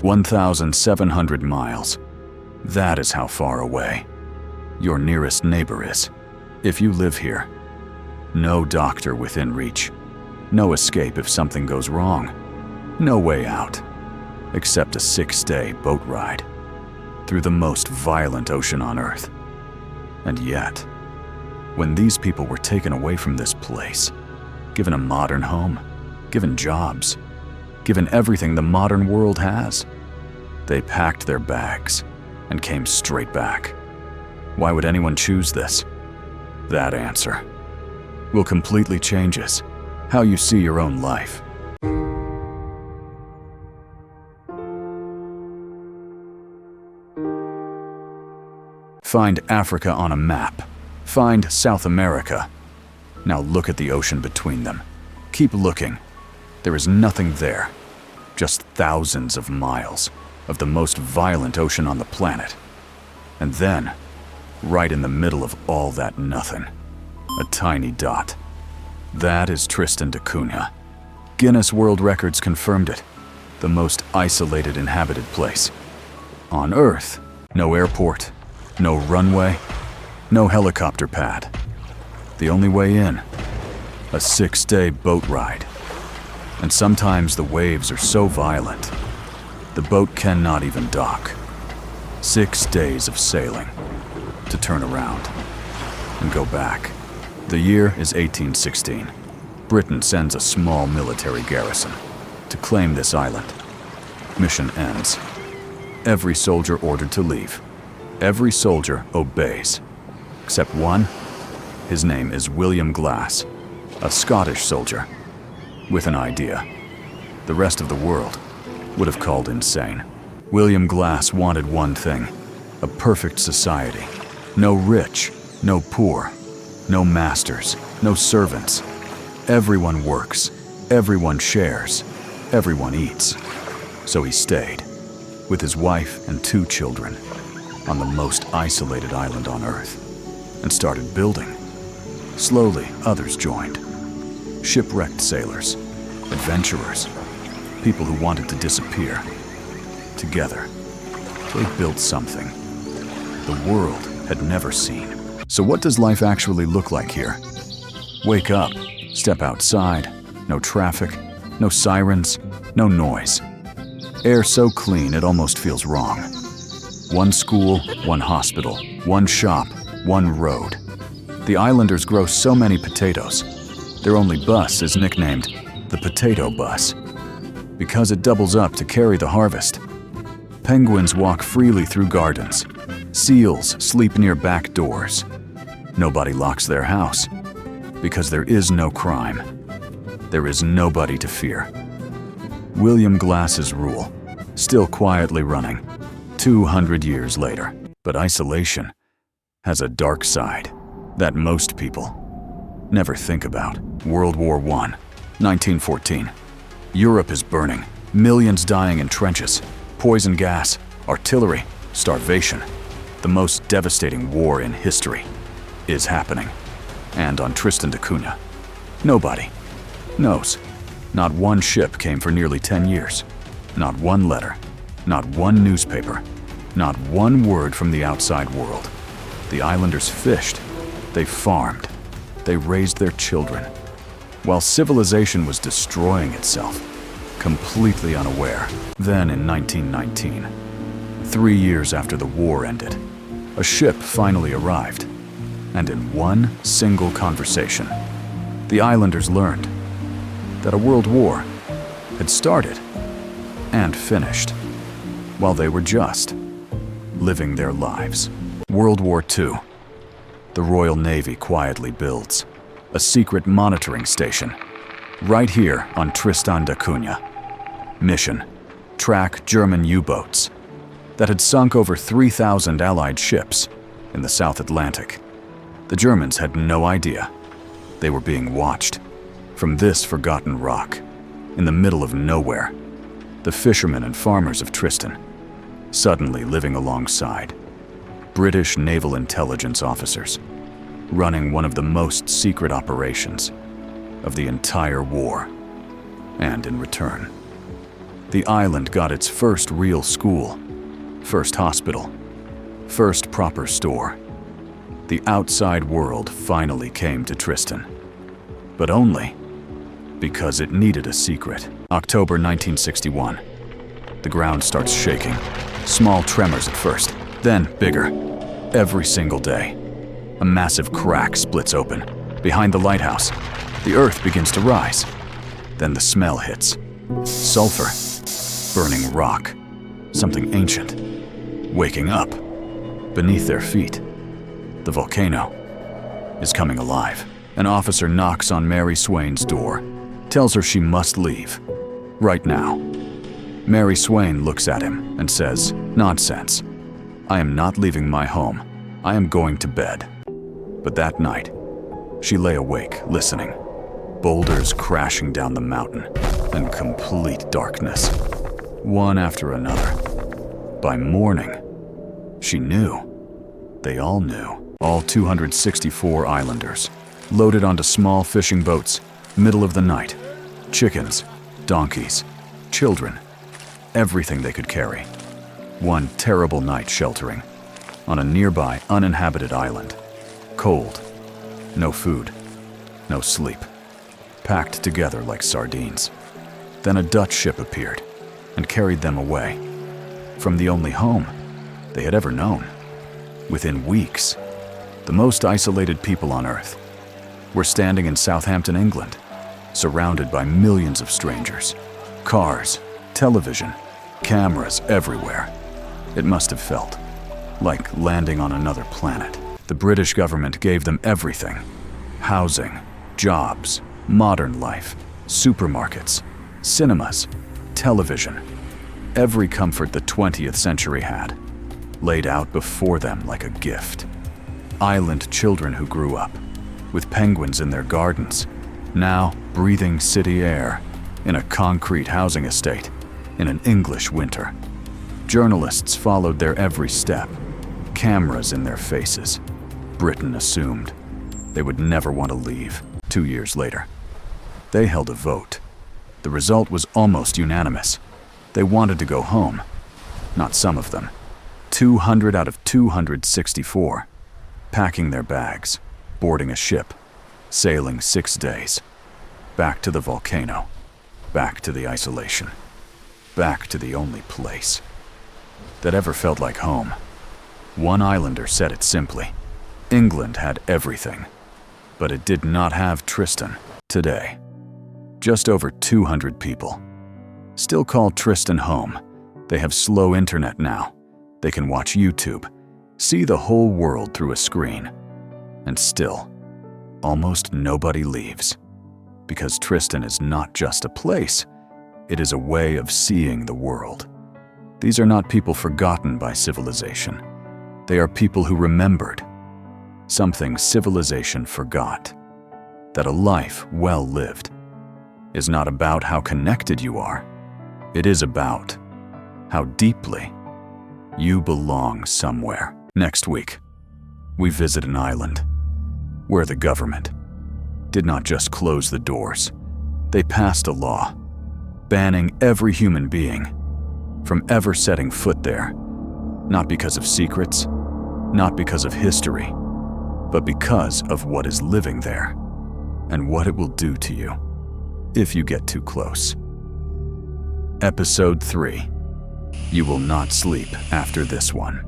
1,700 miles. That is how far away your nearest neighbor is. If you live here, no doctor within reach, no escape if something goes wrong, no way out, except a 6-day boat ride through the most violent ocean on Earth. And yet, when these people were taken away from this place, given a modern home, given jobs, given everything the modern world has, they packed their bags and came straight back. Why would anyone choose this? That answer will completely change how you see your own life. Find Africa on a map. Find South America. Now look at the ocean between them. Keep looking. There is nothing there. Just thousands of miles of the most violent ocean on the planet. And then, right in the middle of all that nothing, a tiny dot. That is Tristan da Cunha. Guinness World Records confirmed it. The most isolated inhabited place on Earth. No airport, no runway, no helicopter pad. The only way in, a 6-day boat ride. And sometimes the waves are so violent, the boat cannot even dock. 6 days of sailing to turn around and go back. The year is 1816. Britain sends a small military garrison to claim this island. Mission ends. Every soldier ordered to leave. Every soldier obeys, except one. His name is William Glass, a Scottish soldier with an idea the rest of the world would have called insane. William Glass wanted one thing: a perfect society. No rich, no poor, no masters, no servants. Everyone works, everyone shares, everyone eats. So he stayed, with his wife and 2 children, on the most isolated island on Earth, and started building. Slowly, others joined. Shipwrecked sailors, adventurers, people who wanted to disappear. Together, they built something the world had never seen. So what does life actually look like here? Wake up, step outside, no traffic, no sirens, no noise. Air so clean it almost feels wrong. One school, one hospital, one shop, one road. The islanders grow so many potatoes. Their only bus is nicknamed the Potato Bus because it doubles up to carry the harvest. Penguins walk freely through gardens. Seals sleep near back doors. Nobody locks their house because there is no crime. There is nobody to fear. William Glass's rule, still quietly running, 200 years later. But isolation has a dark side that most people never think about. World War I, 1914. Europe is burning, millions dying in trenches, poison gas, artillery, starvation. The most devastating war in history is happening. And on Tristan da Cunha, nobody knows. Not one ship came for nearly 10 years. Not one letter, not one newspaper, not one word from the outside world. The islanders fished, they farmed, they raised their children, while civilization was destroying itself, completely unaware. Then in 1919, 3 years after the war ended, a ship finally arrived, and in one single conversation, the islanders learned that a world war had started and finished while they were just living their lives. World War II. The Royal Navy quietly builds a secret monitoring station right here on Tristan da Cunha. Mission: track German U-boats that had sunk over 3,000 Allied ships in the South Atlantic. The Germans had no idea they were being watched from this forgotten rock in the middle of nowhere. The fishermen and farmers of Tristan, suddenly living alongside British naval intelligence officers, running one of the most secret operations of the entire war. And in return, The island got its first real school, first hospital, first proper store. The outside world finally came to Tristan, but only because it needed a secret. October 1961. The ground starts shaking. Small tremors at first, then bigger. Every single day. A massive crack splits open. Behind the lighthouse, the earth begins to rise. Then the smell hits. Sulfur. Burning rock. Something ancient. Waking up. Beneath their feet. The volcano is coming alive. An officer knocks on Mary Swain's door, tells her she must leave. Right now. Mary Swain looks at him and says, "Nonsense. I am not leaving my home. I am going to bed." But that night, she lay awake, listening. Boulders crashing down the mountain, and complete darkness. One after another. By morning, she knew. They all knew. All 264 islanders, loaded onto small fishing boats, middle of the night. Chickens, donkeys, children, everything they could carry. One terrible night sheltering on a nearby uninhabited island. Cold, no food, no sleep, packed together like sardines. Then a Dutch ship appeared and carried them away from the only home they had ever known. Within weeks, the most isolated people on Earth were standing in Southampton, England, surrounded by millions of strangers. Cars, television, cameras everywhere. It must have felt like landing on another planet. The British government gave them everything: housing, jobs, modern life, supermarkets, cinemas, television. Every comfort the 20th century had, laid out before them like a gift. Island children who grew up with penguins in their gardens, now breathing city air in a concrete housing estate in an English winter. Journalists followed their every step, cameras in their faces. Britain assumed they would never want to leave. 2 years later, they held a vote. The result was almost unanimous. They wanted to go home. Not some of them. 200 out of 264, packing their bags, boarding a ship, sailing 6 days. Back to the volcano, back to the isolation, back to the only place that ever felt like home. One islander said it simply: England had everything, but it did not have Tristan. Today, just over 200 people still call Tristan home. They have slow internet now. They can watch YouTube, see the whole world through a screen. And still, almost nobody leaves. Because Tristan is not just a place, it is a way of seeing the world. These are not people forgotten by civilization. They are people who remembered something civilization forgot. That a life well lived is not about how connected you are. It is about how deeply you belong somewhere. Next week, we visit an island where the government did not just close the doors. They passed a law banning every human being from ever setting foot there, not because of secrets, not because of history, but because of what is living there and what it will do to you if you get too close. Episode 3. You will not sleep after this one.